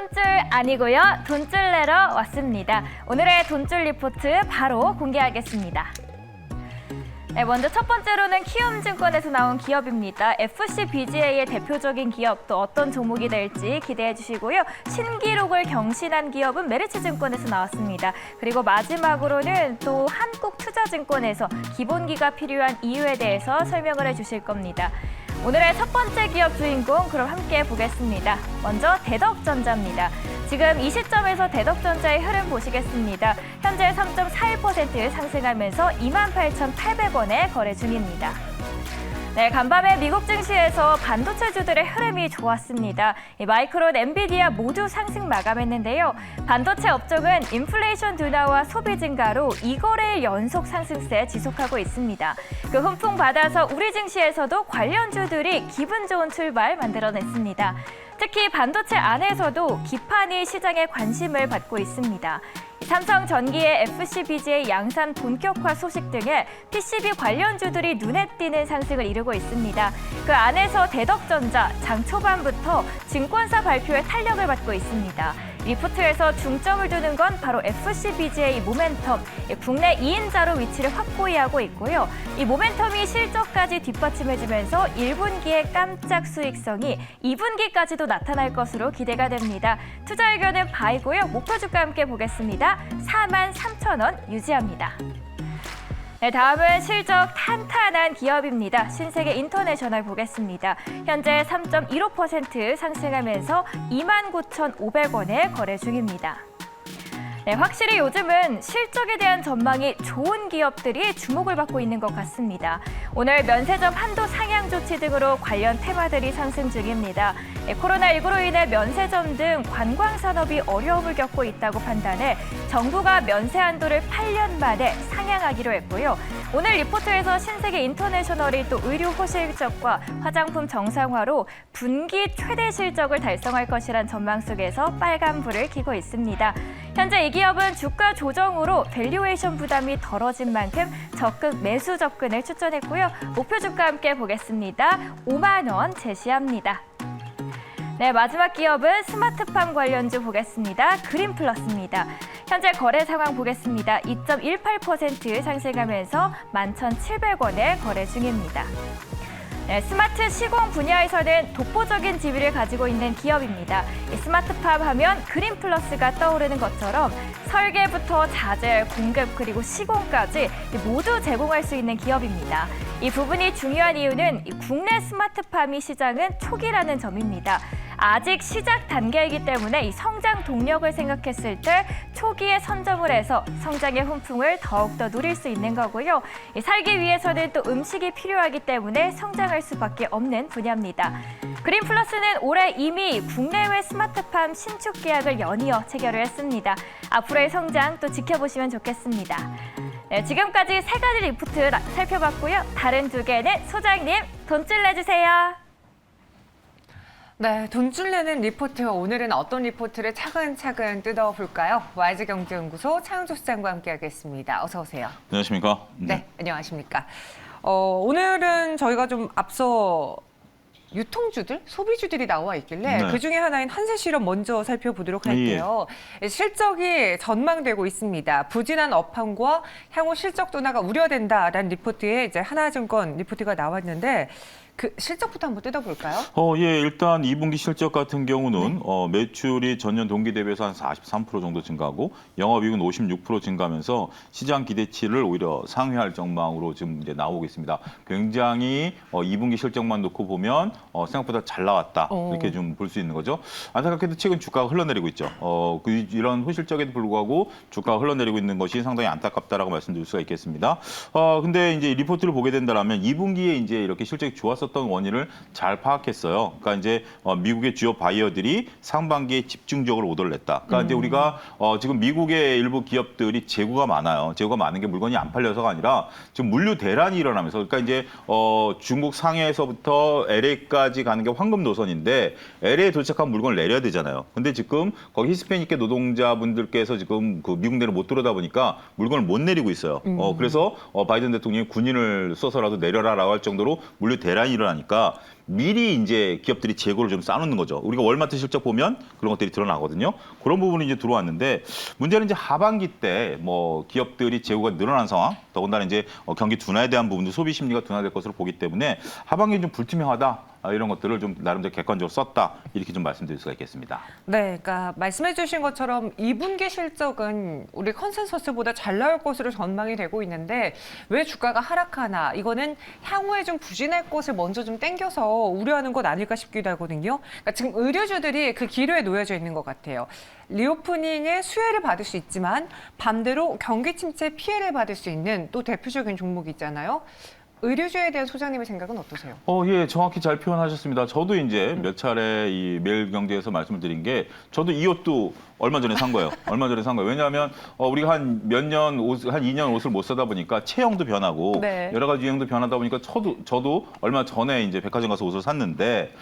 혼줄 아니고요. 돈줄 내러 왔습니다. 오늘의 돈줄 리포트 바로 공개하겠습니다. 네, 먼저 첫 번째로는 키움증권에서 나온 기업입니다. FCBGA의 대표적인 기업, 또 어떤 종목이 될지 기대해 주시고요. 신기록을 경신한 기업은 메리츠증권에서 나왔습니다. 그리고 마지막으로는 또 한국투자증권에서 기본기가 필요한 이유에 대해서 설명을 해주실 겁니다. 오늘의 첫 번째 기업 주인공 그럼 함께 보겠습니다. 먼저 대덕전자입니다. 지금 이 시점에서 대덕전자의 흐름 보시겠습니다. 현재 3.41% 상승하면서 28,800원에 거래 중입니다. 네, 간밤에 미국 증시에서 반도체주들의 흐름이 좋았습니다. 마이크론, 엔비디아 모두 상승 마감했는데요. 반도체 업종은 인플레이션 둔화와 소비 증가로 2거래일 연속 상승세 지속하고 있습니다. 그 훈풍 받아서 우리 증시에서도 관련주들이 기분 좋은 출발 만들어냈습니다. 특히 반도체 안에서도 기판이 시장의 관심을 받고 있습니다. 삼성전기의 FCBGA 양산 본격화 소식 등의 PCB 관련주들이 눈에 띄는 상승을 이루고 있습니다. 그 안에서 대덕전자 장 초반부터 증권사 발표에 탄력을 받고 있습니다. 리포트에서 중점을 두는 건 바로 FCBGA 모멘텀, 국내 2인자로 위치를 확고히 하고 있고요. 이 모멘텀이 실적까지 뒷받침해주면서 1분기의 깜짝 수익성이 2분기까지도 나타날 것으로 기대가 됩니다. 투자 의견은 바이고요. 목표 주가 함께 보겠습니다. 43,000원 유지합니다. 네, 다음은 실적 탄탄한 기업입니다. 신세계 인터내셔널 보겠습니다. 현재 3.15% 상승하면서 29,500원에 거래 중입니다. 네, 확실히 요즘은 실적에 대한 전망이 좋은 기업들이 주목을 받고 있는 것 같습니다. 오늘 면세점 한도 상향 조치 등으로 관련 테마들이 상승 중입니다. 네, 코로나19로 인해 면세점 등 관광 산업이 어려움을 겪고 있다고 판단해 정부가 면세 한도를 8년 만에 상향하기로 했고요. 오늘 리포트에서 신세계 인터내셔널이 또 의류 호실적과 화장품 정상화로 분기 최대 실적을 달성할 것이란 전망 속에서 빨간불을 켜고 있습니다. 현재 이 기업은 주가 조정으로 밸류에이션 부담이 덜어진 만큼 적극 매수 접근을 추천했고요. 목표 주가 함께 보겠습니다. 5만 원 제시합니다. 네, 마지막 기업은 스마트팜 관련주 보겠습니다. 그린플러스입니다. 현재 거래 상황 보겠습니다. 2.18% 상승하면서 11,700원에 거래 중입니다. 네, 스마트 시공 분야에서는 독보적인 지위를 가지고 있는 기업입니다. 스마트팜 하면 그린플러스가 떠오르는 것처럼 설계부터 자재, 공급 그리고 시공까지 모두 제공할 수 있는 기업입니다. 이 부분이 중요한 이유는 국내 스마트팜이 시장은 초기라는 점입니다. 아직 시작 단계이기 때문에 이 성장 동력을 생각했을 때 초기에 선점을 해서 성장의 훈풍을 더욱더 누릴 수 있는 거고요. 살기 위해서는 또 음식이 필요하기 때문에 성장할 수밖에 없는 분야입니다. 그린플러스는 올해 이미 국내외 스마트팜 신축 계약을 연이어 체결을 했습니다. 앞으로의 성장 또 지켜보시면 좋겠습니다. 네, 지금까지 세 가지 리포트 살펴봤고요. 다른 두 개는 소장님 돈줄 내주세요. 네, 돈줄 내는 리포트, 오늘은 어떤 리포트를 차근차근 뜯어볼까요? YG경제연구소 차영조 수장과 함께하겠습니다. 어서 오세요. 안녕하십니까? 네, 안녕하십니까? 오늘은 저희가 좀 앞서 유통주들, 소비주들이 나와 있길래 네. 그중에 하나인 한세실업 먼저 살펴보도록 할게요. 실적이 전망되고 있습니다. 부진한 업황과 향후 실적 둔화가 우려된다라는 리포트에 이제 하나증권 리포트가 나왔는데 그 실적부터 한번 뜯어볼까요? 예, 일단 2분기 실적 같은 경우는 매출이 전년 동기 대비해서 한 43% 정도 증가하고 영업이익은 56% 증가하면서 시장 기대치를 오히려 상회할 전망으로 지금 이제 나오고 있습니다. 굉장히 2분기 실적만 놓고 보면 생각보다 잘 나왔다 이렇게 좀 볼 수 있는 거죠. 안타깝게도 최근 주가가 흘러내리고 있죠. 이런 호실적에도 불구하고 주가가 흘러내리고 있는 것이 상당히 안타깝다라고 말씀드릴 수가 있겠습니다. 근데 이제 리포트를 보게 된다면 2분기에 이제 이렇게 실적이 좋았었던 원인을 잘 파악했어요. 그러니까 이제 미국의 주요 바이어들이 상반기에 집중적으로 오더를 냈다. 그러니까 이제 우리가 지금 미국의 일부 기업들이 재고가 많아요. 재고가 많은 게 물건이 안 팔려서가 아니라 지금 물류 대란이 일어나면서 그러니까 이제 중국 상해에서부터 LA까지 가는 게 황금 노선인데 LA에 도착한 물건을 내려야 되잖아요. 근데 지금 거기 히스패닉계 노동자분들께서 지금 그 미국 내로 못 들어오다 보니까 물건을 못 내리고 있어요. 그래서 바이든 대통령이 군인을 써서라도 내려라라고 할 정도로 물류 대란이 일어나니까 미리 이제 기업들이 재고를 좀 쌓아놓는 거죠. 우리가 월마트 실적 보면 그런 것들이 드러나거든요. 그런 부분이 이제 들어왔는데 문제는 이제 하반기 때 뭐 기업들이 재고가 늘어난 상황, 더군다나 이제 경기 둔화에 대한 부분도 소비 심리가 둔화될 것으로 보기 때문에 하반기 좀 불투명하다. 이런 것들을 좀 나름대로 객관적으로 썼다. 이렇게 좀 말씀드릴 수가 있겠습니다. 네, 그러니까 말씀해 주신 것처럼 2분기 실적은 우리 컨센서스보다 잘 나올 것으로 전망이 되고 있는데 왜 주가가 하락하나? 이거는 향후에 좀 부진할 것을 먼저 좀 땡겨서 우려하는 것 아닐까 싶기도 하거든요. 그러니까 지금 의류주들이 그 기로에 놓여져 있는 것 같아요. 리오프닝의 수혜를 받을 수 있지만 반대로 경기 침체 피해를 받을 수 있는 또 대표적인 종목이 있잖아요. 의류주에 대한 소장님의 생각은 어떠세요? 예, 정확히 잘 표현하셨습니다. 저도 이제 몇 차례 이 매일경제에서 말씀을 드린 게 저도 이 옷도 얼마 전에 산 거예요. 얼마 전에 산 거예요. 왜냐하면 우리가 한 몇 년 옷, 한 2년 옷을 못 사다 보니까 체형도 변하고 네. 여러 가지 유행도 변하다 보니까 저도 얼마 전에 이제 백화점 가서 옷을 샀는데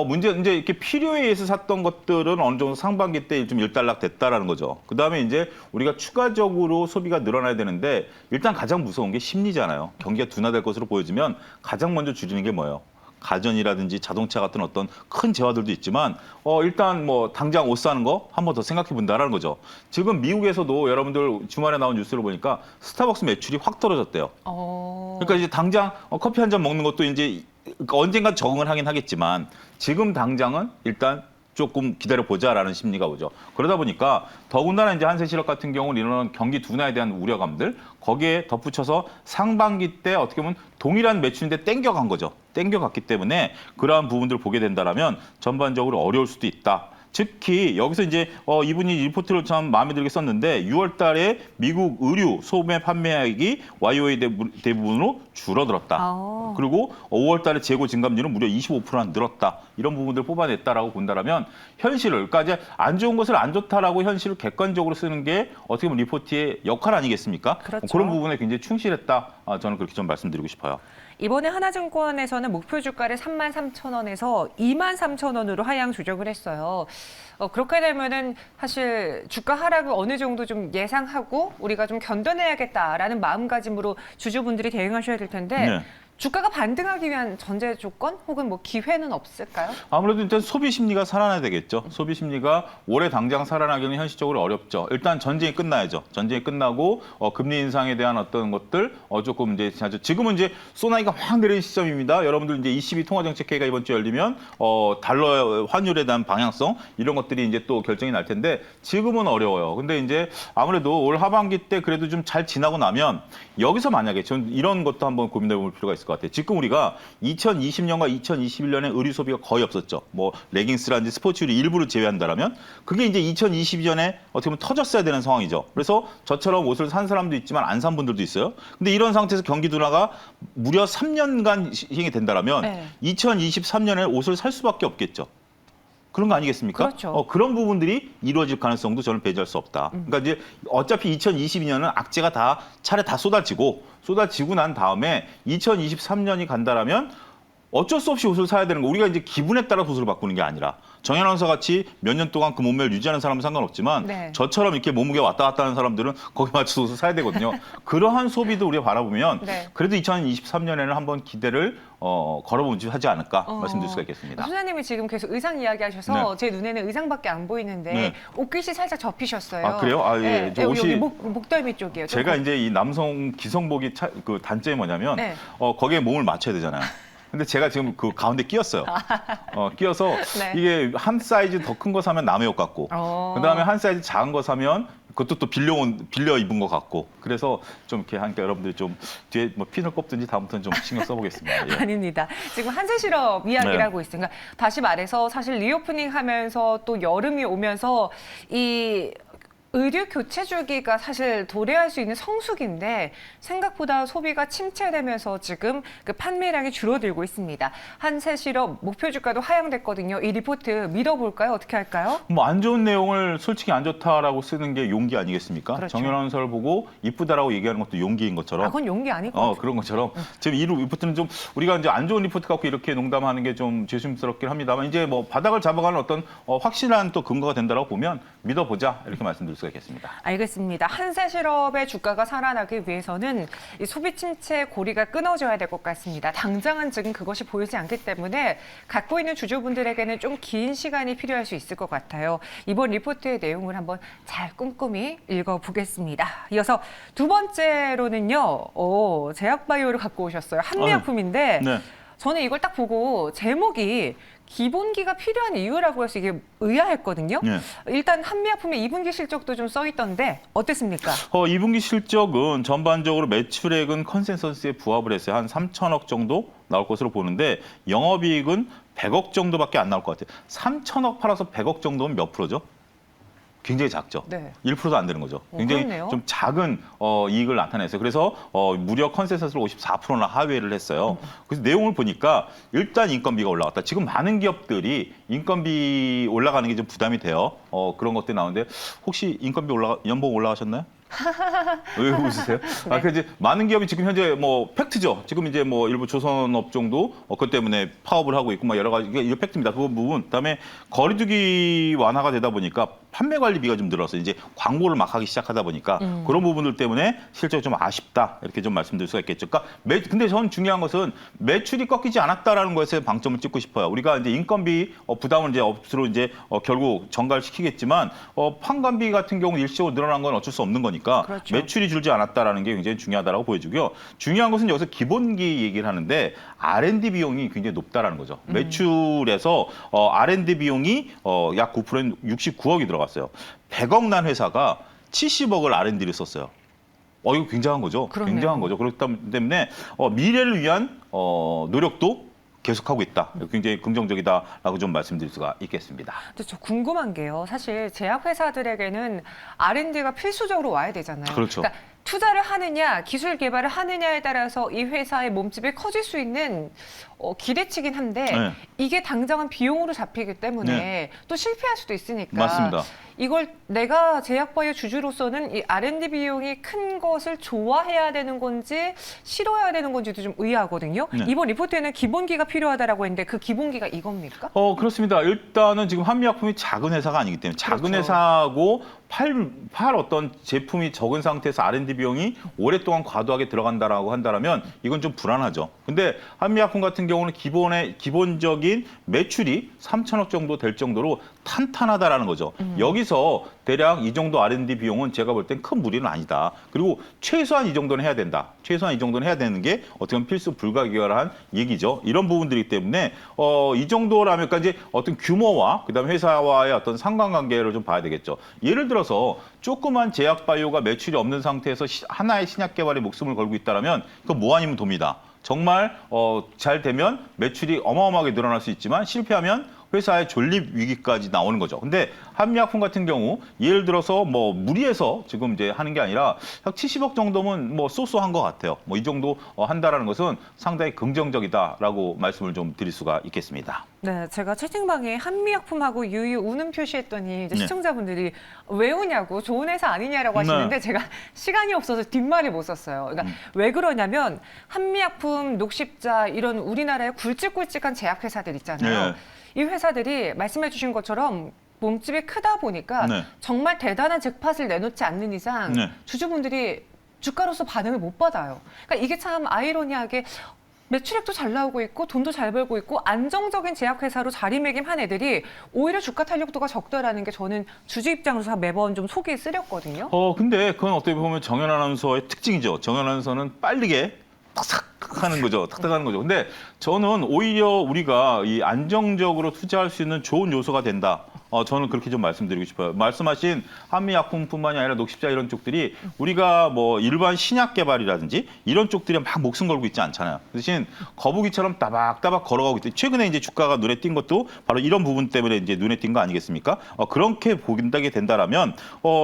문제 이제 이렇게 필요에 의해서 샀던 것들은 어느 정도 상반기 때 좀 일단락 됐다라는 거죠. 그다음에 이제 우리가 추가적으로 소비가 늘어나야 되는데 일단 가장 무서운 게 심리잖아요. 경기가 둔화될 것으로 보여지면 가장 먼저 줄이는 게 뭐예요? 가전이라든지 자동차 같은 어떤 큰 재화들도 있지만 일단 뭐 당장 옷 사는 거 한 번 더 생각해 본다라는 거죠. 지금 미국에서도 여러분들 주말에 나온 뉴스를 보니까 스타벅스 매출이 확 떨어졌대요. 그러니까 이제 당장 커피 한 잔 먹는 것도 이제 언젠가 적응을 하긴 하겠지만 지금 당장은 일단 조금 기다려보자라는 심리가 오죠. 그러다 보니까 더군다나 이제 한세실업 같은 경우는 이런 경기 둔화에 대한 우려감들 거기에 덧붙여서 상반기 때 어떻게 보면 동일한 매출인데 땡겨간 거죠. 땡겨갔기 때문에 그러한 부분들을 보게 된다면 전반적으로 어려울 수도 있다. 특히 여기서 이제 이분이 리포트를 참 마음에 들게 썼는데 6월 달에 미국 의류 소매 판매액이 YOY 대부분으로 줄어들었다. 그리고 5월 달에 재고 증감률은 무려 25%나 늘었다. 이런 부분들을 뽑아냈다라고 본다면 현실을 그러니까 이제 안 좋은 것을 안 좋다라고 현실을 객관적으로 쓰는 게 어떻게 보면 리포트의 역할 아니겠습니까? 그렇죠. 그런 부분에 굉장히 충실했다. 저는 그렇게 좀 말씀드리고 싶어요. 이번에 하나증권에서는 목표 주가를 33,000원에서 23,000원으로 하향 조정을 했어요. 그렇게 되면은 사실 주가 하락을 어느 정도 좀 예상하고 우리가 좀 견뎌내야겠다라는 마음가짐으로 주주분들이 대응하셔야 될 텐데 네. 주가가 반등하기 위한 전제 조건 혹은 뭐 기회는 없을까요? 아무래도 일단 소비 심리가 살아나야 되겠죠. 소비 심리가 올해 당장 살아나기는 현실적으로 어렵죠. 일단 전쟁이 끝나야죠. 전쟁이 끝나고 금리 인상에 대한 어떤 것들 조금 이제 지금은 이제 소나기가 확 내리는 시점입니다. 여러분들 이제 ECB 통화정책회의가 이번 주 열리면 달러 환율에 대한 방향성 이런 것들이 이제 또 결정이 날 텐데 지금은 어려워요. 근데 이제 아무래도 올 하반기 때 그래도 좀 잘 지나고 나면 여기서 만약에 전 이런 것도 한번 고민해 볼 필요가 있을 것 같아요. 지금 우리가 2020년과 2021년에 의류 소비가 거의 없었죠. 뭐 레깅스라든지 스포츠를 일부를 제외한다라면 그게 이제 2022년에 어떻게 보면 터졌어야 되는 상황이죠. 그래서 저처럼 옷을 산 사람도 있지만 안 산 분들도 있어요. 근데 이런 상태에서 경기 둔화가 무려 3년간 시행이 된다라면 네. 2023년에 옷을 살 수밖에 없겠죠. 그런 거 아니겠습니까? 그렇죠. 그런 부분들이 이루어질 가능성도 저는 배제할 수 없다. 그러니까 이제 어차피 2022년은 악재가 다 차례 다 쏟아지고 난 다음에 2023년이 간다라면 어쩔 수 없이 옷을 사야 되는 거. 우리가 이제 기분에 따라 옷을 바꾸는 게 아니라 정현 아나운서 같이 몇 년 동안 그 몸매를 유지하는 사람은 상관없지만 네. 저처럼 이렇게 몸무게 왔다 갔다 하는 사람들은 거기에 맞춰서 옷을 사야 되거든요. 그러한 소비도 우리가 바라보면 네. 그래도 2023년에는 한번 기대를 걸어보지 하지 않을까 말씀드릴 수가 있겠습니다. 소장님이 지금 계속 의상 이야기하셔서 네. 제 눈에는 의상밖에 안 보이는데 네. 옷깃이 살짝 접히셨어요. 아, 그래요? 예. 저 여기 옷이 목덜미 쪽이에요. 좀 제가 이제 이 남성 기성복이 그 단점이 뭐냐면 네. 거기에 몸을 맞춰야 되잖아요. 근데 제가 지금 그 가운데 끼었어요. 끼어서 네. 이게 한 사이즈 더 큰 거 사면 남의 옷 같고, 그다음에 한 사이즈 작은 거 사면 그것도 또 빌려 입은 것 같고, 그래서 좀 이렇게 하니까 여러분들이 좀 뒤에 뭐 핀을 꼽든지 다음부터는 좀 신경 써보겠습니다. 예. 아닙니다. 지금 한세실업 이야기를 네. 하고 있으니까 다시 말해서 사실 리오프닝 하면서 또 여름이 오면서 이 의류 교체 주기가 사실 도래할 수 있는 성수기인데 생각보다 소비가 침체되면서 지금 그 판매량이 줄어들고 있습니다. 한세실업 목표 주가도 하향됐거든요. 이 리포트 믿어볼까요? 어떻게 할까요? 뭐 안 좋은 내용을 솔직히 안 좋다라고 쓰는 게 용기 아니겠습니까? 그렇죠. 정현 아나운서를 보고 이쁘다라고 얘기하는 것도 용기인 것처럼. 그건 용기 아닐 것 같아요. 그런 것처럼 지금 이 리포트는 좀 우리가 이제 안 좋은 리포트 갖고 이렇게 농담하는 게 좀 죄송스럽긴 합니다만 이제 뭐 바닥을 잡아가는 어떤 확실한 또 근거가 된다라고 보면 믿어보자 이렇게 말씀드릴 수 수가 있겠습니다. 알겠습니다. 한세실업의 주가가 살아나기 위해서는 이 소비 침체 고리가 끊어져야 될 것 같습니다. 당장은 지금 그것이 보이지 않기 때문에 갖고 있는 주주분들에게는 좀 긴 시간이 필요할 수 있을 것 같아요. 이번 리포트의 내용을 한번 잘 꼼꼼히 읽어보겠습니다. 이어서 두 번째로는요. 제약바이오를 갖고 오셨어요. 한미약품인데 네. 저는 이걸 딱 보고 제목이 기본기가 필요한 이유라고 해서 이게 의아했거든요. 네. 일단 한미약품의 2분기 실적도 좀 써 있던데 어땠습니까? 2분기 실적은 전반적으로 매출액은 컨센서스에 부합을 했어요. 한 3천억 정도 나올 것으로 보는데 영업이익은 100억 정도밖에 안 나올 것 같아요. 3천억 팔아서 100억 정도면 몇 프로죠? 굉장히 작죠. 네. 1%도 안 되는 거죠. 굉장히 그렇네요. 좀 작은 이익을 나타냈어요. 그래서 무려 컨센서스를 54%나 하회를 했어요. 그래서 내용을 보니까 일단 인건비가 올라갔다. 지금 많은 기업들이 인건비 올라가는 게 좀 부담이 돼요. 그런 것들이 나오는데 혹시 인건비 연봉 올라가셨나요? 왜 웃으세요? 네. 그래서 이제 많은 기업이 지금 현재 뭐 팩트죠. 지금 이제 뭐 일부 조선업종도 그것 때문에 파업을 하고 있고 막 여러 가지 이게 팩트입니다. 그 부분. 그다음에 거리두기 완화가 되다 보니까 판매 관리비가 좀 늘었어요. 이제 광고를 막 하기 시작하다 보니까 그런 부분들 때문에 실적이 좀 아쉽다 이렇게 좀 말씀드릴 수가 있겠죠. 그러니까 근데 저는 중요한 것은 매출이 꺾이지 않았다라는 것에 방점을 찍고 싶어요. 우리가 이제 인건비 부담을 이제 업수로 이제 결국 전가시키겠지만 판관비 같은 경우는 일시적으로 늘어난 건 어쩔 수 없는 거니까 그렇죠. 매출이 줄지 않았다라는 게 굉장히 중요하다라고 보여지고요. 중요한 것은 여기서 기본기 얘기를 하는데 R&D 비용이 굉장히 높다라는 거죠. 매출에서 R&D 비용이 약 9%인 69억이 들어갔어요. 100억 난 회사가 70억을 R&D를 썼어요. 이거 굉장한 거죠. 그렇네요. 굉장한 거죠. 그렇기 때문에 미래를 위한 노력도 계속하고 있다. 굉장히 긍정적이다라고 좀 말씀드릴 수가 있겠습니다. 근데 저 궁금한 게요. 사실 제약회사들에게는 R&D가 필수적으로 와야 되잖아요. 그렇죠. 그러니까 투자를 하느냐, 기술 개발을 하느냐에 따라서 이 회사의 몸집이 커질 수 있는 기대치긴 한데 네. 이게 당장은 비용으로 잡히기 때문에 네. 또 실패할 수도 있으니까 맞습니다. 이걸 내가 제약바이오 주주로서는 이 R&D 비용이 큰 것을 좋아해야 되는 건지 싫어해야 되는 건지도 좀 의아하거든요. 네. 이번 리포트에는 기본기가 필요하다라고 했는데 그 기본기가 이겁니까? 그렇습니다. 일단은 지금 한미약품이 작은 회사가 아니기 때문에 작은 그렇죠. 회사고 팔 어떤 제품이 적은 상태에서 R&D 비용이 오랫동안 과도하게 들어간다라고 한다면 이건 좀 불안하죠. 근데 한미약품 같은 경우는 기본적인 매출이 3천억 정도 될 정도로 탄탄하다라는 거죠. 여기서 대략 이 정도 R&D 비용은 제가 볼 땐 큰 무리는 아니다. 그리고 최소한 이 정도는 해야 된다. 최소한 이 정도는 해야 되는 게 어떻게 보면 필수 불가결한 얘기죠. 이런 부분들이기 때문에 이 정도라면 이제 어떤 규모와 그다음에 회사와의 어떤 상관관계를 좀 봐야 되겠죠. 예를 들어서 조그만 제약바이오가 매출이 없는 상태에서 하나의 신약 개발에 목숨을 걸고 있다라면 그건 뭐 아니면 돕니다. 정말 잘 되면 매출이 어마어마하게 늘어날 수 있지만 실패하면 회사의 존립 위기까지 나오는 거죠. 근데 한미약품 같은 경우 예를 들어서 뭐 무리해서 지금 이제 하는 게 아니라 약 70억 정도면 뭐 쏘쏘한 것 같아요. 뭐 이 정도 한다라는 것은 상당히 긍정적이다라고 말씀을 좀 드릴 수가 있겠습니다. 네, 제가 채팅방에 한미약품하고 유유 우는 표시했더니 이제 네. 시청자분들이 왜 우냐고 좋은 회사 아니냐라고 하시는데 네. 제가 시간이 없어서 뒷말을 못 썼어요. 그러니까 왜 그러냐면 한미약품, 녹십자 이런 우리나라의 굵직굵직한 제약회사들 있잖아요. 네. 이 회사들이 말씀해 주신 것처럼 몸집이 크다 보니까 네. 정말 대단한 잭팟을 내놓지 않는 이상 네. 주주분들이 주가로서 반응을 못 받아요. 그러니까 이게 참 아이러니하게 매출액도 잘 나오고 있고 돈도 잘 벌고 있고 안정적인 제약회사로 자리매김한 애들이 오히려 주가 탄력도가 적다라는 게 저는 주주 입장에서 매번 좀 속이 쓰렸거든요. 근데 그건 어떻게 보면 정연 아나운서의 특징이죠. 정연 아나운서는 빠르게 탁탁 하는 거죠. 탁탁 하는 거죠. 근데 저는 오히려 우리가 이 안정적으로 투자할 수 있는 좋은 요소가 된다. 저는 그렇게 좀 말씀드리고 싶어요. 말씀하신 한미약품뿐만이 아니라 녹십자 이런 쪽들이 우리가 뭐 일반 신약 개발이라든지 이런 쪽들이 막 목숨 걸고 있지 않잖아요. 대신 거북이처럼 따박따박 걸어가고 있대. 최근에 이제 주가가 눈에 띈 것도 바로 이런 부분 때문에 이제 눈에 띈 거 아니겠습니까? 그렇게 보긴다게 된다라면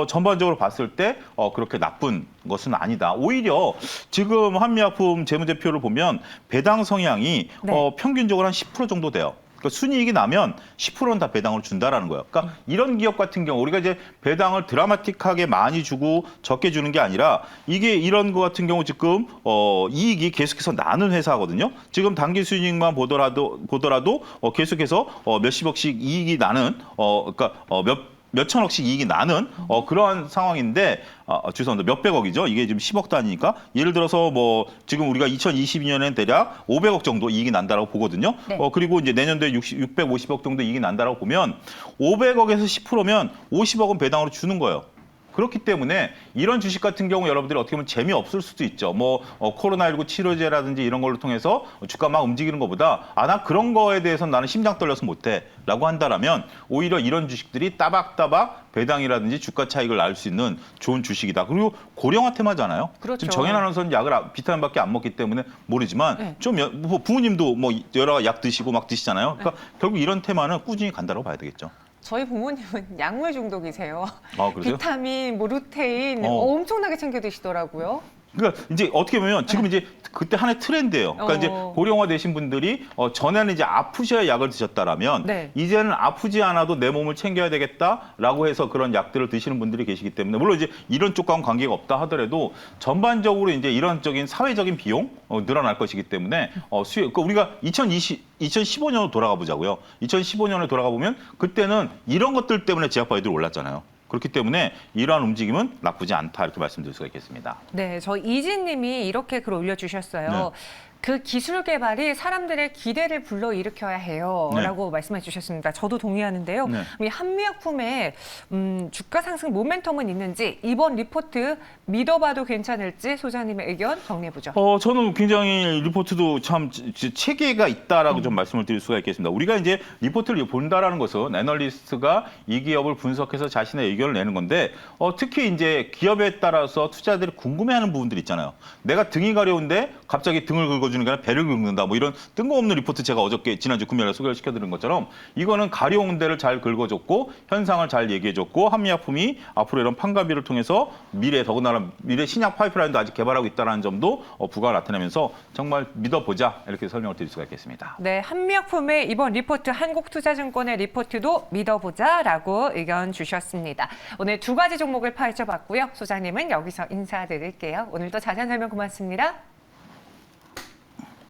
전반적으로 봤을 때 그렇게 나쁜 것은 아니다. 오히려 지금 한미약품 재무제표를 보면 배당 성향이 네. 평균적으로 한 10% 정도 돼요. 그러니까 순이익이 나면 10%는 다 배당을 준다라는 거예요. 그러니까 이런 기업 같은 경우 우리가 이제 배당을 드라마틱하게 많이 주고 적게 주는 게 아니라 이게 이런 거 같은 경우 지금 이익이 계속해서 나는 회사거든요. 지금 당기 순이익만 보더라도 계속해서 몇십억씩 이익이 나는 그러니까 몇천억씩 이익이 나는 그러한 상황인데 죄송합니다. 몇백억이죠. 이게 지금 10억 단위니까 예를 들어서 뭐 지금 우리가 2022년엔 대략 500억 정도 이익이 난다라고 보거든요. 네. 그리고 이제 내년도에 650억 정도 이익이 난다라고 보면 500억에서 10%면 50억은 배당으로 주는 거예요. 그렇기 때문에 이런 주식 같은 경우 여러분들이 어떻게 보면 재미없을 수도 있죠. 뭐 코로나19 치료제라든지 이런 걸로 통해서 주가 막 움직이는 것보다 나 그런 거에 대해서는 나는 심장 떨려서 못해 라고 한다라면 오히려 이런 주식들이 따박따박 배당이라든지 주가 차익을 날 수 있는 좋은 주식이다. 그리고 고령화 테마잖아요. 그렇죠. 지금 정현 아나운서는 비타민밖에 안 먹기 때문에 모르지만 네. 좀 뭐 부모님도 뭐 여러 약 드시고 막 드시잖아요. 그러니까 결국 이런 테마는 꾸준히 간다고 봐야 되겠죠. 저희 부모님은 약물 중독이세요. 아, 그러세요? 비타민, 뭐 루테인 엄청나게 챙겨 드시더라고요. 그러니까 이제 어떻게 보면 지금 이제 그때 한 해 트렌드예요. 그러니까 이제 고령화 되신 분들이 전에는 이제 아프셔야 약을 드셨다라면 네. 이제는 아프지 않아도 내 몸을 챙겨야 되겠다라고 해서 그런 약들을 드시는 분들이 계시기 때문에 물론 이제 이런 쪽과는 관계가 없다 하더라도 전반적으로 이제 이런적인 사회적인 비용 늘어날 것이기 때문에 그러니까 우리가 2015년으로 돌아가 보자고요. 2015년에 돌아가 보면 그때는 이런 것들 때문에 제약바이들이 올랐잖아요. 그렇기 때문에 이러한 움직임은 나쁘지 않다 이렇게 말씀드릴 수가 있겠습니다. 네, 저 이진님이 이렇게 글 올려주셨어요. 그 기술 개발이 사람들의 기대를 불러일으켜야 해요. 네. 라고 말씀해 주셨습니다. 저도 동의하는데요. 네. 이 한미약품의 주가 상승 모멘텀은 있는지 이번 리포트 믿어봐도 괜찮을지 소장님의 의견 정리해보죠. 저는 굉장히 리포트도 참 체계가 있다라고 좀 말씀을 드릴 수가 있겠습니다. 우리가 이제 리포트를 본다라는 것은 애널리스트가 이 기업을 분석해서 자신의 의견을 내는 건데 특히 이제 기업에 따라서 투자자들이 궁금해하는 부분들 있잖아요. 내가 등이 가려운데 갑자기 등을 긁어주는 게 아니라 배를 긁는다. 뭐 이런 뜬금없는 리포트 제가 어저께 지난주 금요일에 소개를 시켜드린 것처럼 이거는 가려운 데를 잘 긁어줬고 현상을 잘 얘기해줬고 한미약품이 앞으로 이런 판가비를 통해서 더군다나 미래 신약 파이프라인도 아직 개발하고 있다는 점도 부과가 나타내면서 정말 믿어보자 이렇게 설명을 드릴 수가 있겠습니다. 네, 한미약품의 이번 리포트 한국투자증권의 리포트도 믿어보자라고 의견 주셨습니다. 오늘 두 가지 종목을 파헤쳐봤고요. 소장님은 여기서 인사드릴게요. 오늘도 자세한 설명 고맙습니다.